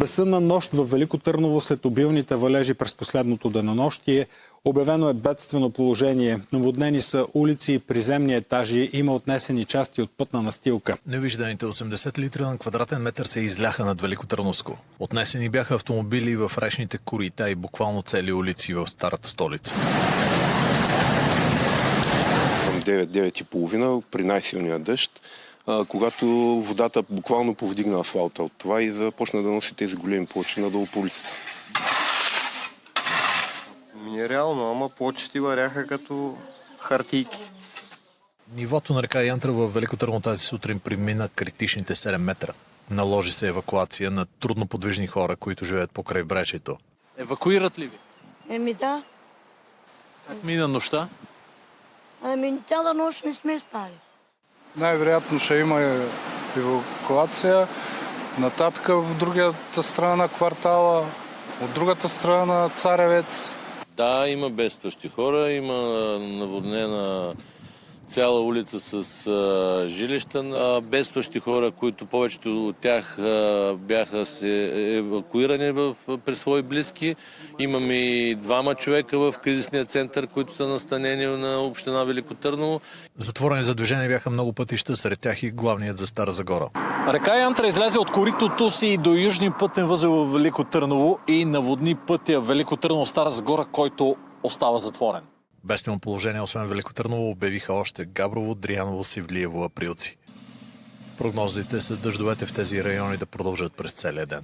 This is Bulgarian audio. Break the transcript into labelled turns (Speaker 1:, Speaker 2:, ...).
Speaker 1: Безсънна нощ в Велико Търново след обилните валежи през последното денонощие. Обявено е бедствено положение. Наводнени са улици и приземни етажи. Има отнесени части от пътна настилка.
Speaker 2: Невижданите 80 литра на квадратен метър се изляха над Велико Търновско. Отнесени бяха автомобили в речните корита и буквално цели улици в старата столица.
Speaker 3: Към 9-9:30 при най-силния дъжд, когато водата буквално повдигна асфалта от това и започна да носи тези големи плочи надолу по улицата.
Speaker 4: Нереално, ама плочите варяха като хартийки.
Speaker 2: Нивото на река Янтра в Велико Търново тази сутрин премина критичните 7 метра. Наложи се евакуация на трудноподвижни хора, които живеят покрай бречето. Евакуират ли ви?
Speaker 5: Да.
Speaker 2: Как мина нощта?
Speaker 5: Цяла нощ не сме спали.
Speaker 6: Най-вероятно ще има евакуация. Нататък в другата страна на квартала, от другата страна на Царевец.
Speaker 7: Да, има бедстващи хора, има наводнена цяла улица с жилища. Бедстващи хора, които повечето от тях бяха се евакуирани при свои близки. Имаме и 2 човека в кризисния център, които са настанени на община Велико Търново.
Speaker 2: Затворени за движение бяха много пътища, сред тях и главният за Стара Загора.
Speaker 8: Река Янтра излезе от коритото си до южния пътен възел в Велико Търново и наводни пътя Велико Търново-Стара Загора, който остава затворен.
Speaker 2: Бедствено положение, освен Велико Търново, обявиха още Габрово, Дряново, Севлиево, Априлци. Прогнозите са дъждовете в тези райони да продължат през целия ден.